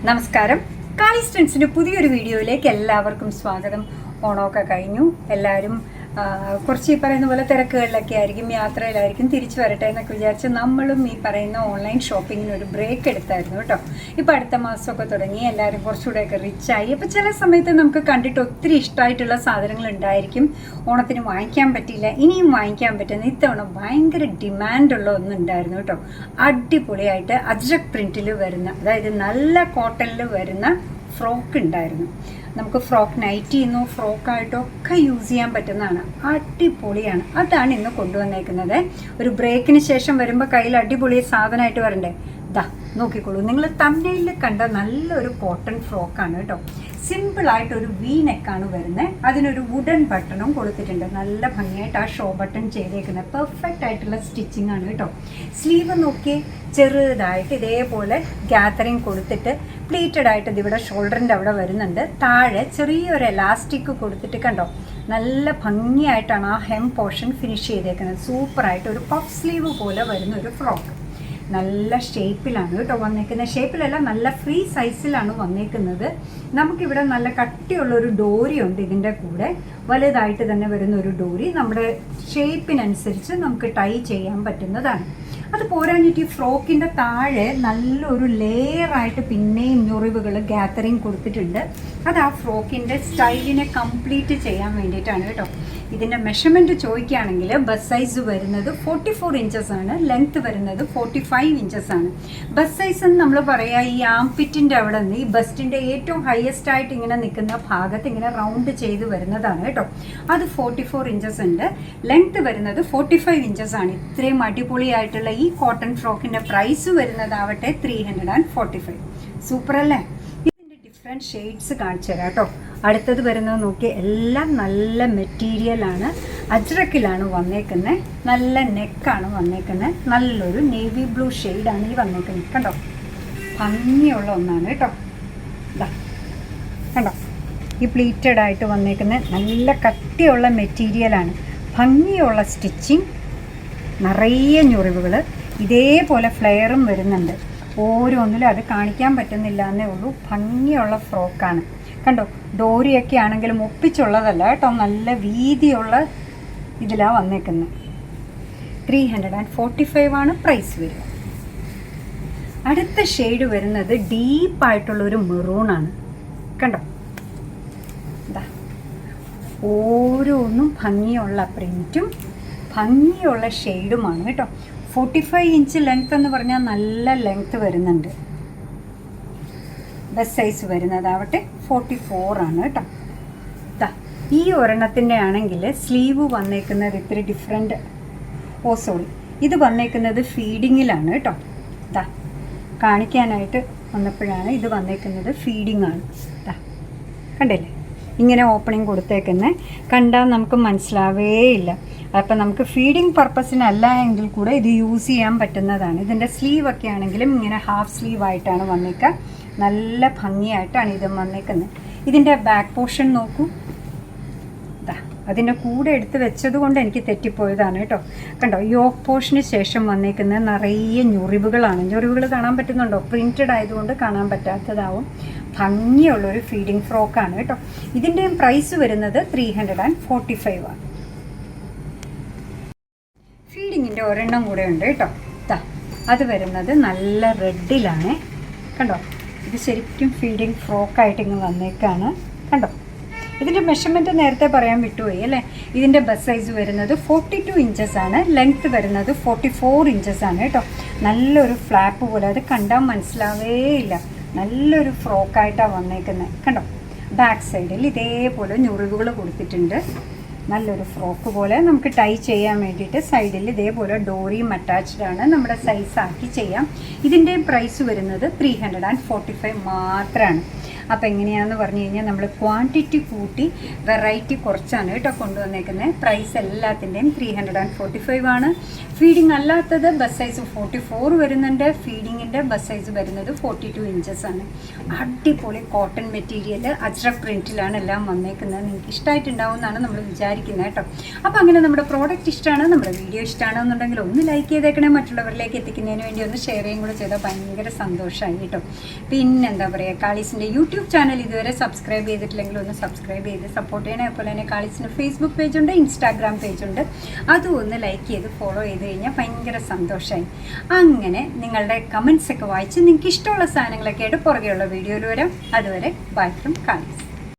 നമസ്കാരം. കാളി സ്ട്രെൻസിൻ്റെ പുതിയൊരു വീഡിയോയിലേക്ക് എല്ലാവർക്കും സ്വാഗതം. ഓണമൊക്കെ കഴിഞ്ഞു, എല്ലാവരും കുറച്ച് ഈ പറയുന്ന പോലെ തിരക്കുകളിലൊക്കെ ആയിരിക്കും, യാത്രയിലായിരിക്കും. തിരിച്ചു വരട്ടെ എന്നൊക്കെ വിചാരിച്ച് നമ്മളും ഈ പറയുന്ന ഓൺലൈൻ ഷോപ്പിങ്ങിന് ഒരു ബ്രേക്ക് എടുത്തായിരുന്നു കേട്ടോ. ഇപ്പോൾ അടുത്ത മാസമൊക്കെ തുടങ്ങി, എല്ലാവരും കുറച്ചുകൂടെയൊക്കെ റിച്ചായി. അപ്പോൾ ചില സമയത്ത് നമുക്ക് കണ്ടിട്ട് ഒത്തിരി ഇഷ്ടമായിട്ടുള്ള സാധനങ്ങൾ ഉണ്ടായിരിക്കും, ഓണത്തിന് വാങ്ങിക്കാൻ പറ്റിയില്ല, ഇനിയും വാങ്ങിക്കാൻ പറ്റുന്ന ഇത്തവണ ഭയങ്കര ഡിമാൻഡുള്ള ഒന്നുണ്ടായിരുന്നു കേട്ടോ. അടിപൊളിയായിട്ട് അജ്രക് പ്രിൻറ്റിൽ വരുന്ന, അതായത് നല്ല കോട്ടണിൽ വരുന്ന ഫ്രോക്ക് ഉണ്ടായിരുന്നു. നമുക്ക് ഫ്രോക്ക് നൈറ്റിന്നോ ഫ്രോക്കായിട്ടോ ഒക്കെ യൂസ് ചെയ്യാൻ പറ്റുന്നതാണ്. അടിപൊളിയാണ്. അതാണ് ഇന്ന് കൊണ്ടുവന്നേക്കുന്നത്. ഒരു ബ്രേക്കിന് ശേഷം വരുമ്പോൾ കയ്യിൽ അടിപൊളി സാധനമായിട്ട് വരണ്ടേ. ദാ നോക്കിക്കോളൂ, നിങ്ങൾ തമ്മിലിൽ കണ്ട നല്ലൊരു കോട്ടൺ ഫ്രോക്കാണ് കേട്ടോ. സിമ്പിളായിട്ടൊരു വി നെക്കാണ് വരുന്നത്. അതിനൊരു വുഡൻ ബട്ടണും കൊടുത്തിട്ടുണ്ട്. നല്ല ഭംഗിയായിട്ട് ആ ഷോ ബട്ടൺ ചെയ്തേക്കുന്നത്. പെർഫെക്റ്റ് ആയിട്ടുള്ള സ്റ്റിച്ചിങ് ആണ് കേട്ടോ. സ്ലീവ് നോക്കി ചെറുതായിട്ട് ഇതേപോലെ ഗ്യാതറിങ് കൊടുത്തിട്ട് പ്ലീറ്റഡ് ആയിട്ട് ഇതിവിടെ ഷോൾഡറിൻ്റെ അവിടെ വരുന്നുണ്ട്. താഴെ ചെറിയൊരു എലാസ്റ്റിക് കൊടുത്തിട്ട് കണ്ടോ, നല്ല ഭംഗിയായിട്ടാണ് ആ ഹെം പോർഷൻ ഫിനിഷ് ചെയ്തേക്കുന്നത്. സൂപ്പറായിട്ട് ഒരു പഫ് സ്ലീവ് പോലെ വരുന്ന ഒരു ഫ്രോക്ക്. നല്ല ഷേപ്പിലാണ് കേട്ടോ വന്നേക്കുന്നത്. ഷേപ്പിലല്ല, നല്ല ഫ്രീ സൈസിലാണ് വന്നേക്കുന്നത്. നമുക്കിവിടെ നല്ല കട്ടിയുള്ളൊരു ഡോറി ഉണ്ട് ഇതിൻ്റെ കൂടെ. വലുതായിട്ട് തന്നെ വരുന്ന ഒരു ഡോറി നമ്മുടെ ഷേപ്പിനനുസരിച്ച് നമുക്ക് ടൈ ചെയ്യാൻ പറ്റുന്നതാണ്. അത് പോരാഞ്ഞിട്ട് ഈ ഫ്രോക്കിൻ്റെ താഴെ നല്ലൊരു ലെയറായിട്ട് പിന്നെയും ഞൊറിവുകൾ ഗ്യാതറിങ് കൊടുത്തിട്ടുണ്ട്. അത് ആ ഫ്രോക്കിൻ്റെ സ്റ്റൈലിനെ കംപ്ലീറ്റ് ചെയ്യാൻ വേണ്ടിയിട്ടാണ് കേട്ടോ. ഇതിൻ്റെ മെഷർമെൻറ്റ് ചോദിക്കുകയാണെങ്കിൽ ബസ് സൈസ് വരുന്നത് 44 ഇഞ്ചസ് ആണ്, ലെങ്ത് വരുന്നത് 45 ഇഞ്ചസ് ആണ്. ബസ് സൈസ് എന്ന് നമ്മൾ പറയുക ഈ ആംപിറ്റിൻ്റെ അവിടെ നിന്ന് ഈ ബസ്റ്റിൻ്റെ ഏറ്റവും ഹയസ്റ്റ് ആയിട്ട് ഇങ്ങനെ നിൽക്കുന്ന ഭാഗത്ത് ഇങ്ങനെ റൗണ്ട് ചെയ്ത് വരുന്നതാണ് കേട്ടോ. അത് 44 ഇഞ്ചസ് ഉണ്ട്. ലെങ്ത് വരുന്നത് 45 ഇഞ്ചസ് ആണ്. ഇത്രയും അടിപൊളിയായിട്ടുള്ള ഈ കോട്ടൺ ഫ്രോക്കിൻ്റെ പ്രൈസ് വരുന്നതാവട്ടെ 345. സൂപ്പർ അല്ലേ? ഇതിൻ്റെ ഡിഫറെൻറ്റ് ഷെയ്ഡ്സ് കാണിച്ചു തരാം കേട്ടോ. അടുത്തത് വരുന്നത് നോക്കി, എല്ലാം നല്ല മെറ്റീരിയലാണ്. അജ്രക്കിലാണ് വന്നേക്കുന്നത്. നല്ല നെക്കാണ് വന്നേക്കുന്നത്. നല്ലൊരു നേവി ബ്ലൂ ഷെയ്ഡാണ് ഈ വന്നേക്കുന്നത്. കണ്ടോ, ഭംഗിയുള്ള ഒന്നാണ് കേട്ടോ. ഇതാ കണ്ടോ, ഈ പ്ലീറ്റഡ് ആയിട്ട് വന്നേക്കുന്ന നല്ല കട്ടിയുള്ള മെറ്റീരിയലാണ്. ഭംഗിയുള്ള സ്റ്റിച്ചിങ്, നിറയെ ഞൊറിവുകൾ, ഇതേപോലെ ഫ്ലെയറും വരുന്നുണ്ട്. ഓരോന്നിലും അത് കാണിക്കാൻ പറ്റുന്നില്ല എന്നേ ഉള്ളൂ. ഭംഗിയുള്ള ഫ്രോക്കാണ് കണ്ടോ. ഡോറിയൊക്കെ ആണെങ്കിലും ഒപ്പിച്ചുള്ളതല്ല കേട്ടോ, നല്ല വീതിയുള്ള ഇതിലാണ് വന്നേക്കുന്നത്. 345 ആണ് പ്രൈസ് വരിക. അടുത്ത ഷെയ്ഡ് വരുന്നത് ഡീപ്പായിട്ടുള്ളൊരു മെറൂണാണ് കണ്ടോ. ഇതാ ഓരോന്നും ഭംഗിയുള്ള പ്രിൻറ്റും ഭംഗിയുള്ള ഷെയ്ഡുമാണ് കേട്ടോ. 45 ഇഞ്ച് ലെങ്ത് എന്ന് പറഞ്ഞാൽ നല്ല ലെങ്ത് വരുന്നുണ്ട്. ബസ് സൈസ് വരുന്നതാവട്ടെ 44 ആണ് കേട്ടോ. ഈ ഒരെണ്ണത്തിൻ്റെ ആണെങ്കിൽ സ്ലീവ് വന്നേക്കുന്നത് ഇത്തിരി ഡിഫറെൻറ്റ്. സോറി, ഇത് വന്നേക്കുന്നത് ഫീഡിങ്ങിലാണ് കേട്ടോ. കാണിക്കാനായിട്ട് വന്നപ്പോഴാണ് ഇത് വന്നേക്കുന്നത് ഫീഡിങ് ആണ്. കണ്ടില്ലേ, ഇങ്ങനെ ഓപ്പണിങ് കൊടുത്തേക്കുന്നത് കണ്ടാൽ നമുക്ക് മനസ്സിലാവേ ഇല്ല. അപ്പം നമുക്ക് ഫീഡിങ് പർപ്പസിനല്ല എങ്കിൽ കൂടെ ഇത് യൂസ് ചെയ്യാൻ പറ്റുന്നതാണ്. ഇതിൻ്റെ സ്ലീവൊക്കെ ആണെങ്കിലും ഇങ്ങനെ ഹാഫ് സ്ലീവായിട്ടാണ് വന്നേക്കുക. നല്ല ഭംഗിയായിട്ടാണ് ഇത് വന്നേക്കുന്നത്. ഇതിൻ്റെ ബാക്ക് പോർഷൻ നോക്കൂ. അതിൻ്റെ കൂടെ എടുത്ത് വെച്ചത് കൊണ്ട് എനിക്ക് തെറ്റിപ്പോയതാണ് കേട്ടോ. കണ്ടോ, യോക്ക് പോർഷന് ശേഷം വന്നേക്കുന്നത് നിറയെ ഞൊറിവുകളാണ്. ഞൊറിവുകൾ കാണാൻ പറ്റുന്നുണ്ടോ? പ്രിൻറ്റഡ് ആയതുകൊണ്ട് കാണാൻ പറ്റാത്തതാവും. ഭംഗിയുള്ളൊരു ഫീഡിങ് ഫ്രോക്കാണ് കേട്ടോ. ഇതിൻ്റെയും പ്രൈസ് വരുന്നത് 345 ആണ്. ഫീഡിങ്ങിൻ്റെ ഒരെണ്ണം കൂടെ ഉണ്ട് കേട്ടോ. അത് വരുന്നത് നല്ല റെഡിലാണ് കണ്ടോ. ഇത് ശരിക്കും ഫീഡിങ് ഫ്രോക്കായിട്ട് ഇങ്ങ് വന്നേക്കാണ് കണ്ടോ. ഇതിൻ്റെ മെഷർമെൻറ്റ് നേരത്തെ പറയാൻ വിട്ടുപോയി അല്ലേ. ഇതിൻ്റെ ബസ് സൈസ് വരുന്നത് 42 ഇഞ്ചസ് ആണ്. ലെങ്ത്ത് വരുന്നത് 44 ഇഞ്ചസ് ആണ് കേട്ടോ. നല്ലൊരു ഫ്ലാപ്പ് പോലെ, അത് കണ്ടാൽ മനസ്സിലാവേ ഇല്ല. നല്ലൊരു ഫ്രോക്കായിട്ടാണ് വന്നേക്കുന്നത് കണ്ടോ. ബാക്ക് സൈഡിൽ ഇതേപോലെ ഞൊറിവുകൾ കൊടുത്തിട്ടുണ്ട്. നല്ലൊരു ഫ്രോക്ക് പോലെ നമുക്ക് ടൈ ചെയ്യാൻ വേണ്ടിയിട്ട് സൈഡിൽ ഇതേപോലെ ഡോറിയും അറ്റാച്ച്ഡ് ആണ്. നമ്മുടെ സൈസാക്കി ചെയ്യാം. ഇതിൻ്റെ പ്രൈസ് വരുന്നത് 345 മാത്രമാണ്. അപ്പോൾ എങ്ങനെയാണെന്ന് പറഞ്ഞു കഴിഞ്ഞാൽ നമ്മൾ ക്വാണ്ടിറ്റി കൂട്ടി വെറൈറ്റി കുറച്ചാണ് കേട്ടോ കൊണ്ടുവന്നേക്കുന്നത്. പ്രൈസ് എല്ലാത്തിൻ്റെയും 345 ആണ്. ഫീഡിങ് അല്ലാത്തത് ബസ് സൈസ് 44 വരുന്നുണ്ട്. ഫീഡിങ്ങിൻ്റെ ബസ് സൈസ് വരുന്നത് 42 ഇഞ്ചസ് ആണ്. അടിപൊളി കോട്ടൺ മെറ്റീരിയൽ അജ്രക് പ്രിൻറ്റിലാണ് എല്ലാം വന്നേക്കുന്നത്. നിങ്ങൾക്ക് ഇഷ്ടമായിട്ടുണ്ടാവും എന്നാണ് നമ്മൾ വിചാരിക്കുന്നത് കേട്ടോ. അപ്പോൾ അങ്ങനെ നമ്മുടെ പ്രോഡക്റ്റ് ഇഷ്ടമാണ്, നമ്മുടെ വീഡിയോ ഇഷ്ടമാണെന്നുണ്ടെങ്കിൽ ഒന്ന് ലൈക്ക് ചെയ്തേക്കണേ. മറ്റുള്ളവരിലേക്ക് എത്തിക്കുന്നതിന് വേണ്ടി ഒന്ന് ഷെയർ ചെയ്യും കൂടെ ചെയ്താൽ ഭയങ്കര സന്തോഷമായി കേട്ടോ. പിന്നെന്താ പറയുക, കാളീസിൻ്റെ യൂട്യൂബ് ചാനൽ ഇതുവരെ സബ്സ്ക്രൈബ് ചെയ്തിട്ടില്ലെങ്കിൽ ഒന്ന് സബ്സ്ക്രൈബ് ചെയ്ത് സപ്പോർട്ട് ചെയ്യണേ. അതുപോലെ തന്നെ കാളീസിൻ്റെ ഫേസ്ബുക്ക് പേജുണ്ട്, ഇൻസ്റ്റാഗ്രാം പേജുണ്ട്, അതും ഒന്ന് ലൈക്ക് ചെയ്ത് ഫോളോ ചെയ്ത് കഴിഞ്ഞാൽ ഭയങ്കര സന്തോഷമായി. അങ്ങനെ നിങ്ങളുടെ കമൻസ് ഒക്കെ വായിച്ച് നിങ്ങൾക്ക് ഇഷ്ടമുള്ള സാധനങ്ങളൊക്കെ ആയിട്ട് പുറകെയുള്ള വീഡിയോയിൽ വരാം. അതുവരെ ബൈ ഫ്രം കാളീസ്.